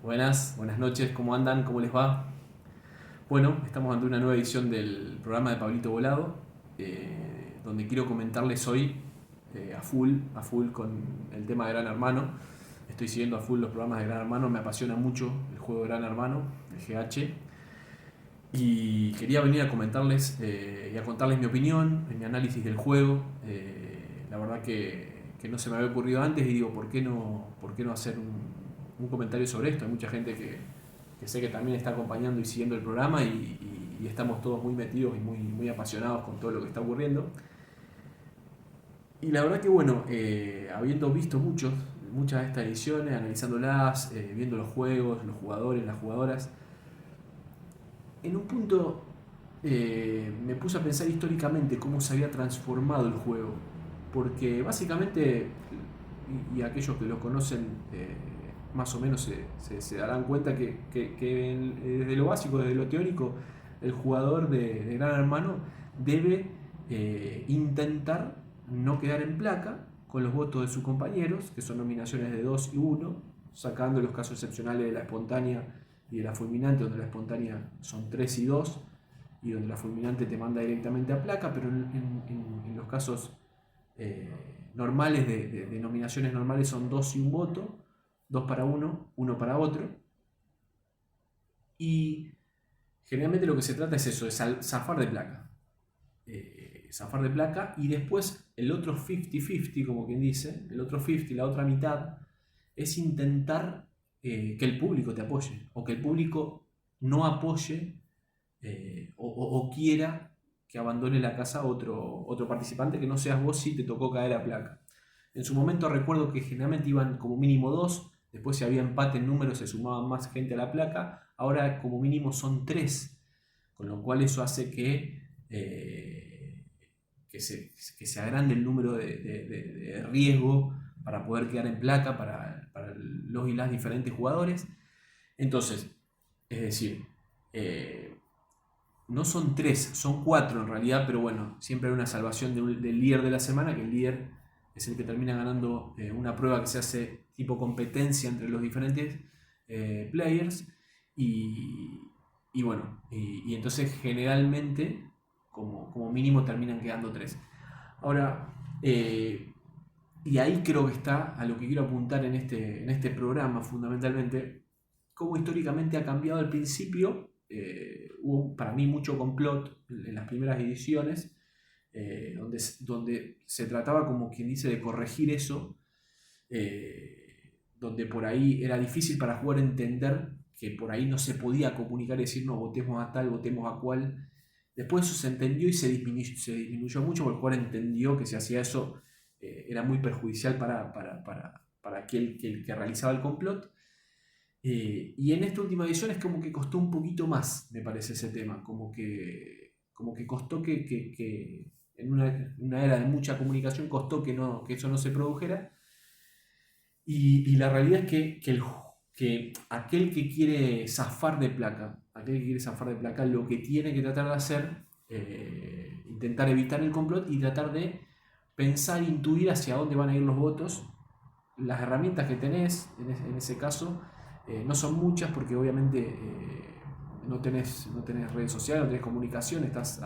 Buenas noches, ¿cómo andan? ¿Cómo les va? Bueno, estamos ante una nueva edición del programa de Pablito Volado, donde quiero comentarles hoy a full con el tema de Gran Hermano. Estoy siguiendo a full los programas de Gran Hermano, me apasiona mucho el juego de Gran Hermano, el GH, y quería venir a comentarles y a contarles mi opinión, mi análisis del juego. La verdad que no se me había ocurrido antes y digo, por qué no hacer un comentario sobre esto? Hay mucha gente que sé que también está acompañando y siguiendo el programa y estamos todos muy metidos y muy apasionados con todo lo que está ocurriendo. Y la verdad que bueno, habiendo visto muchas de estas ediciones, analizándolas, viendo los juegos, los jugadores, las jugadoras, en un punto me puse a pensar históricamente cómo se había transformado el juego. Porque básicamente, y aquellos que lo conocen más o menos se darán cuenta que desde lo básico, desde lo teórico, el jugador de Gran Hermano debe intentar no quedar en placa con los votos de sus compañeros, que son nominaciones de 2 y 1, sacando los casos excepcionales de la espontánea y de la fulminante, donde la espontánea son 3 y 2 y donde la fulminante te manda directamente a placa, pero en los casos normales de nominaciones normales son 2 y un voto, 2 para uno, uno para otro. Y generalmente lo que se trata es eso, es zafar de placa. Zafar de placa y después el otro 50-50, como quien dice, el otro 50, la otra mitad, es intentar que el público te apoye o que el público no apoye o quiera que abandone la casa otro participante que no seas vos si te tocó caer a placa. En su momento recuerdo que generalmente iban como mínimo dos, después si había empate en números se sumaban más gente a la placa, ahora como mínimo son tres, con lo cual eso hace que se agrande el número de riesgo para poder quedar en placa para los y las diferentes jugadores. Entonces, es decir, no son tres, son cuatro en realidad, pero bueno, siempre hay una salvación del líder de la semana, que el líder es el que termina ganando una prueba que se hace tipo competencia entre los diferentes players y, y entonces generalmente como mínimo terminan quedando tres. Ahora, y ahí creo que está a lo que quiero apuntar en este programa fundamentalmente, cómo históricamente ha cambiado al principio. Hubo para mí mucho complot en las primeras ediciones, donde se trataba como quien dice de corregir eso, donde por ahí era difícil para jugar entender que por ahí no se podía comunicar y decir no, votemos a tal, votemos a cual. Después eso se entendió y se disminuyó mucho porque el jugador entendió que si hacía eso era muy perjudicial para aquel que realizaba el complot. Y en esta última edición es como que costó un poquito más, me parece, ese tema. Como que costó que en una era de mucha comunicación costó que eso no se produjera. Y la realidad es que aquel que quiere zafar de placa, lo que tiene que tratar de hacer, intentar evitar el complot y tratar de pensar, intuir hacia dónde van a ir los votos. Las herramientas que tenés en ese caso no son muchas porque obviamente no tenés redes sociales, no tenés comunicación, estás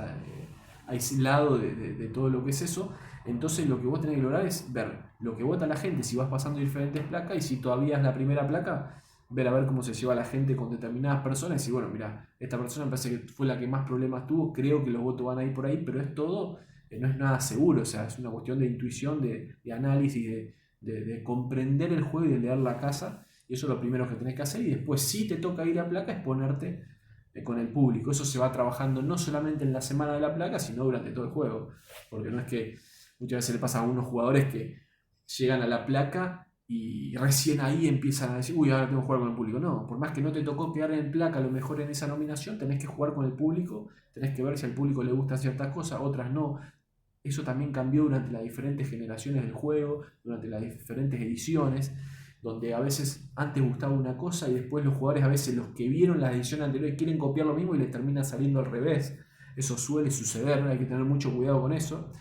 aislado de todo lo que es eso. Entonces lo que vos tenés que lograr es ver lo que vota la gente, si vas pasando diferentes placas y si todavía es la primera placa, ver a ver cómo se lleva la gente con determinadas personas y bueno, mira, esta persona me parece que fue la que más problemas tuvo, creo que los votos van a ir por ahí, pero es todo, no es nada seguro, o sea, es una cuestión de intuición, de análisis, de comprender el juego y de leer la casa, y eso es lo primero que tenés que hacer, y después si te toca ir a placa es ponerte con el público. Eso se va trabajando no solamente en la semana de la placa, sino durante todo el juego, porque no es que muchas veces le pasa a unos jugadores que llegan a la placa y recién ahí empiezan a decir, uy, ahora tengo que jugar con el público. No, por más que no te tocó quedar en placa a lo mejor en esa nominación, tenés que jugar con el público, tenés que ver si al público le gustan ciertas cosas, otras no. Eso también cambió durante las diferentes generaciones del juego, durante las diferentes ediciones, donde a veces antes gustaba una cosa y después los jugadores, a veces los que vieron las ediciones anteriores, quieren copiar lo mismo y les termina saliendo al revés. Eso suele suceder, hay que tener mucho cuidado con eso.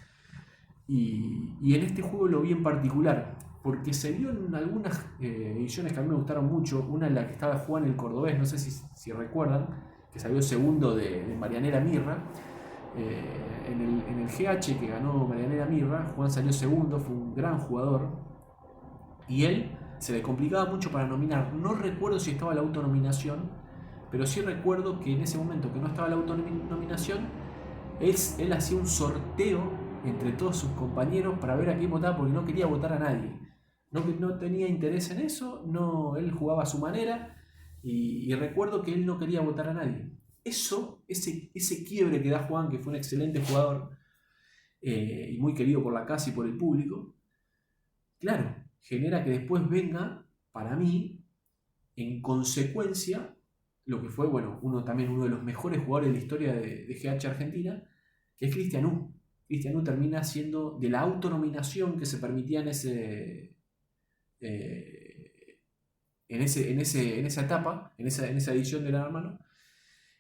Y en este juego lo vi en particular, porque se dio en algunas ediciones que a mí me gustaron mucho. Una en la que estaba Juan el Cordobés, no sé si recuerdan, que salió segundo de Marianela Mirra. En el GH que ganó Marianela Mirra, Juan salió segundo, fue un gran jugador. Y él se le complicaba mucho para nominar. No recuerdo si estaba la autonominación, pero sí recuerdo que en ese momento que no estaba la autonominación, él hacía un sorteo entre todos sus compañeros para ver a quién votaba, porque no quería votar a nadie. No tenía interés en eso, él jugaba a su manera y recuerdo que él no quería votar a nadie. Ese quiebre que da Juan, que fue un excelente jugador y muy querido por la casa y por el público, claro, genera que después venga, para mí, en consecuencia, lo que fue, bueno, uno de los mejores jugadores de la historia de GH Argentina, que es Cristian U. Cristian U termina siendo de la autonominación que se permitía en esa etapa, en esa edición de Gran Hermano.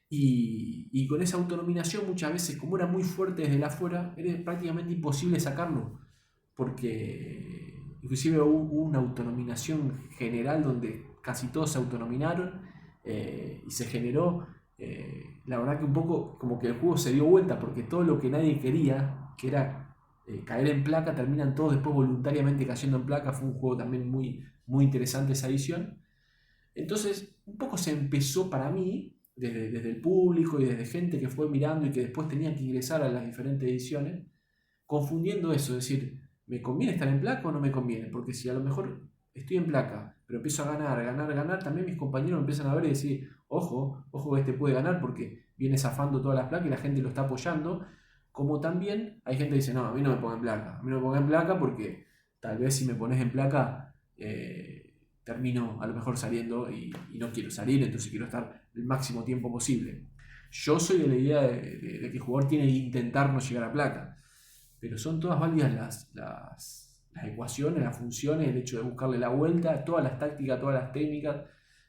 Y con esa autonominación muchas veces, como era muy fuerte desde la afuera, era prácticamente imposible sacarlo, porque inclusive hubo una autonominación general donde casi todos se autonominaron y se generó, la verdad que un poco como que el juego se dio vuelta, porque todo lo que nadie quería, que era caer en placa, terminan todos después voluntariamente cayendo en placa. Fue un juego también muy, muy interesante esa edición. Entonces un poco se empezó para mí, desde el público y desde gente que fue mirando y que después tenía que ingresar a las diferentes ediciones, confundiendo eso, es decir, ¿me conviene estar en placa o no me conviene? Porque si a lo mejor estoy en placa, pero empiezo a ganar, también mis compañeros empiezan a ver y decir, ojo, que este puede ganar porque viene zafando todas las placas y la gente lo está apoyando. Como también hay gente que dice, no, a mí no me pongan en placa porque tal vez si me pones en placa termino a lo mejor saliendo y no quiero salir, entonces quiero estar el máximo tiempo posible. Yo soy de la idea de que el jugador tiene que intentar no llegar a placa, pero son todas válidas las ecuaciones, las funciones, el hecho de buscarle la vuelta, todas las tácticas, todas las técnicas,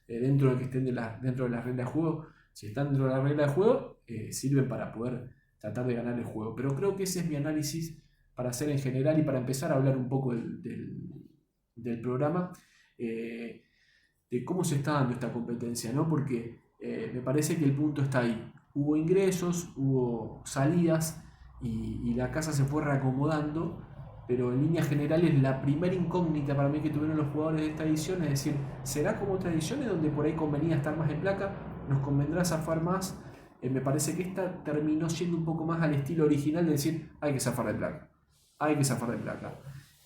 dentro de que estén dentro de las reglas de juego. Si están dentro de la regla de juego, sirven para poder tratar de ganar el juego. Pero creo que ese es mi análisis para hacer en general y para empezar a hablar un poco del programa, de cómo se está dando esta competencia, ¿no? Porque me parece que el punto está ahí. Hubo ingresos, hubo salidas y la casa se fue reacomodando, pero en líneas generales la primera incógnita para mí que tuvieron los jugadores de esta edición es decir, ¿será como otras ediciones donde por ahí convenía estar más en placa? ¿Nos convendrá zafar más? Me parece que esta terminó siendo un poco más al estilo original de decir, hay que zafar de placa.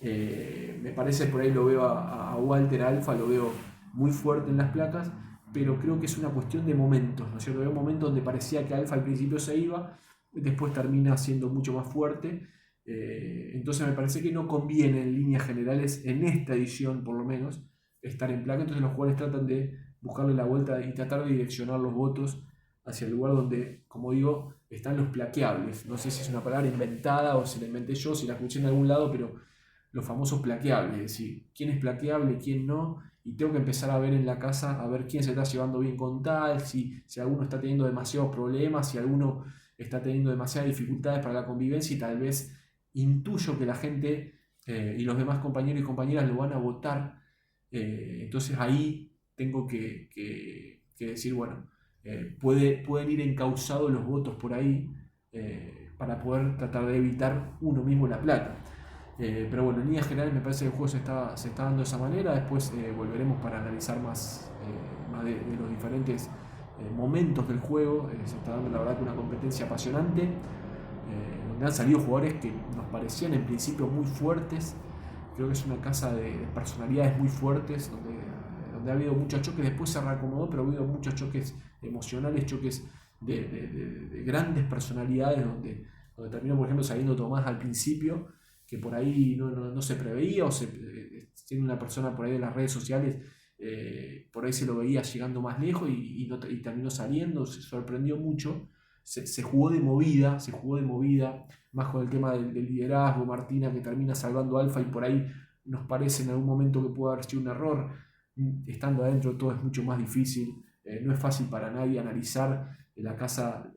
Me parece, por ahí lo veo a Walter Alfa, lo veo muy fuerte en las placas, pero creo que es una cuestión de momentos, ¿no es cierto? Veo momentos donde parecía que Alfa al principio se iba, después termina siendo mucho más fuerte. Entonces me parece que no conviene en líneas generales, en esta edición por lo menos, estar en placa. Entonces los jugadores tratan de buscarle la vuelta y tratar de direccionar los votos hacia el lugar donde, como digo, están los plaqueables. No sé si es una palabra inventada o si la inventé yo, si la escuché en algún lado, pero los famosos plaqueables, es decir, quién es plaqueable, quién no, y tengo que empezar a ver en la casa, a ver quién se está llevando bien con tal, si alguno está teniendo demasiados problemas, si alguno está teniendo demasiadas dificultades para la convivencia y tal vez intuyo que la gente y los demás compañeros y compañeras lo van a votar. Entonces ahí tengo que decir, bueno, pueden ir encauzados los votos por ahí para poder tratar de evitar uno mismo la plata. Pero bueno, en líneas generales me parece que el juego se está dando de esa manera. Después volveremos para analizar más de los diferentes momentos del juego. Se está dando la verdad que una competencia apasionante, donde han salido jugadores que nos parecían en principio muy fuertes. Creo que es una casa de personalidades muy fuertes, donde ha habido muchos choques. Después se reacomodó, pero ha habido muchos choques emocionales, choques de grandes personalidades, donde terminó, por ejemplo, saliendo Tomás al principio, que por ahí no se preveía, o tiene una persona por ahí de las redes sociales, por ahí se lo veía llegando más lejos y terminó saliendo. Se sorprendió mucho, se jugó de movida, más con el tema del liderazgo. Martina, que termina salvando a Alfa, y por ahí nos parece en algún momento que puede haber sido un error. Estando adentro todo es mucho más difícil, no es fácil para nadie analizar la casa.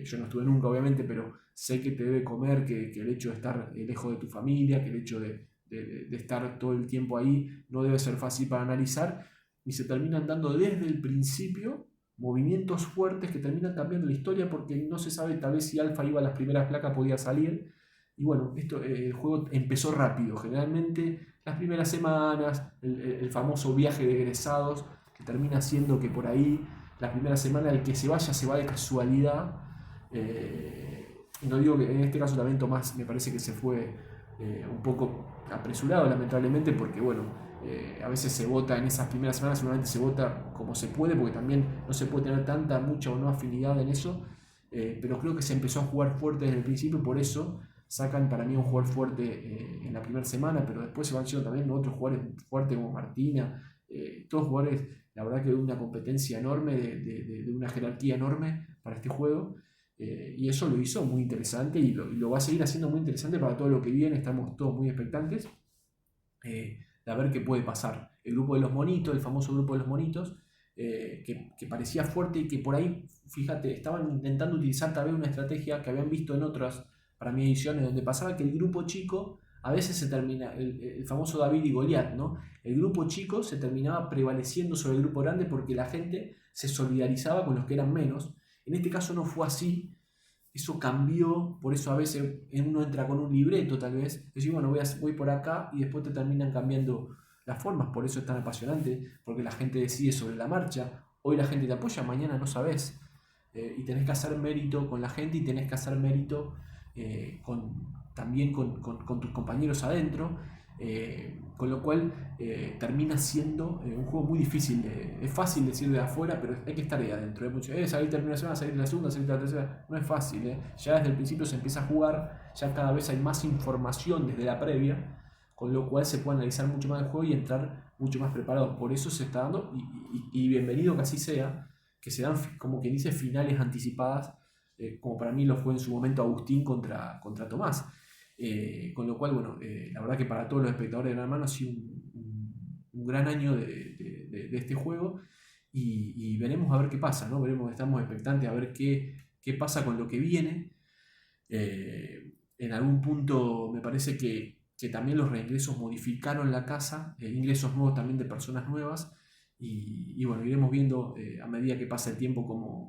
Yo no estuve nunca obviamente, pero sé que te debe comer, que el hecho de estar lejos de tu familia, que el hecho de de estar todo el tiempo ahí, no debe ser fácil para analizar, y se terminan dando desde el principio movimientos fuertes que terminan cambiando la historia porque no se sabe tal vez si Alpha iba a las primeras placas podía salir. Y bueno, el juego empezó rápido. Generalmente las primeras semanas, el famoso viaje de egresados, que termina siendo que por ahí la primera semana el que se vaya se va de casualidad. No digo que en este caso también Tomás me parece que se fue un poco apresurado lamentablemente porque bueno, a veces se vota en esas primeras semanas, seguramente se vota como se puede, porque también no se puede tener mucha o no afinidad en eso, pero creo que se empezó a jugar fuerte desde el principio, por eso sacan para mí un jugador fuerte en la primera semana, pero después se van siendo también otros jugadores fuertes como Martina, todos jugadores, la verdad que de una competencia enorme, de una jerarquía enorme para este juego, y eso lo hizo muy interesante y lo va a seguir haciendo muy interesante para todo lo que viene, estamos todos muy expectantes. De a ver qué puede pasar. El grupo de los monitos, el famoso grupo de los monitos, que parecía fuerte y que por ahí, fíjate, estaban intentando utilizar tal vez una estrategia que habían visto en otras, para mí, ediciones, donde pasaba que el grupo chico, a veces se termina, el famoso David y Goliat, ¿no? El grupo chico se terminaba prevaleciendo sobre el grupo grande porque la gente se solidarizaba con los que eran menos. En este caso no fue así. Eso cambió, por eso a veces uno entra con un libreto tal vez, decir, bueno, voy por acá y después te terminan cambiando las formas, por eso es tan apasionante, porque la gente decide sobre la marcha, hoy la gente te apoya, mañana no sabes, y tenés que hacer mérito con la gente y tenés que hacer mérito también con tus compañeros adentro, con lo cual termina siendo un juego muy difícil. Es fácil decir de afuera, pero hay que estar ahí adentro. Salir de la primera semana, salir de la segunda, salir de la tercera, no es fácil. Ya desde el principio se empieza a jugar, ya cada vez hay más información desde la previa, con lo cual se puede analizar mucho más el juego y entrar mucho más preparado. Por eso se está dando, y bienvenido que así sea, que se dan, como quien dice, finales anticipadas, como para mí lo fue en su momento Agustín contra Tomás. Con lo cual, bueno, la verdad que para todos los espectadores de Gran Hermano ha sido un gran año de este juego y veremos a ver qué pasa, ¿no? Estamos expectantes a ver qué pasa con lo que viene. En algún punto me parece que también los reingresos modificaron la casa, ingresos nuevos también de personas nuevas. Y bueno, iremos viendo a medida que pasa el tiempo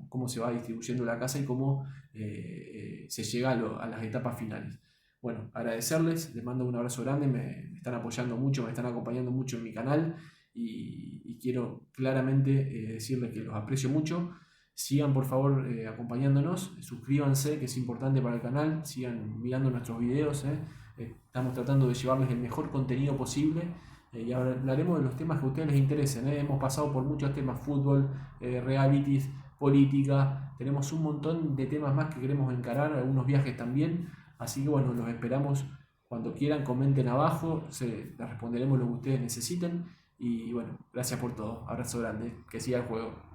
cómo se va distribuyendo la casa y cómo se llega a las etapas finales. Bueno, agradecerles, les mando un abrazo grande, me están apoyando mucho, me están acompañando mucho en mi canal y quiero claramente decirles que los aprecio mucho. Sigan por favor acompañándonos, suscríbanse que es importante para el canal, sigan mirando nuestros videos, estamos tratando de llevarles el mejor contenido posible. Y hablaremos de los temas que a ustedes les interesen. Hemos pasado por muchos temas: fútbol, realities, política. Tenemos un montón de temas más que queremos encarar, algunos viajes también. Así que bueno, los esperamos cuando quieran. Comenten abajo, les responderemos lo que ustedes necesiten. Y bueno, gracias por todo. Abrazo grande. Que siga el juego.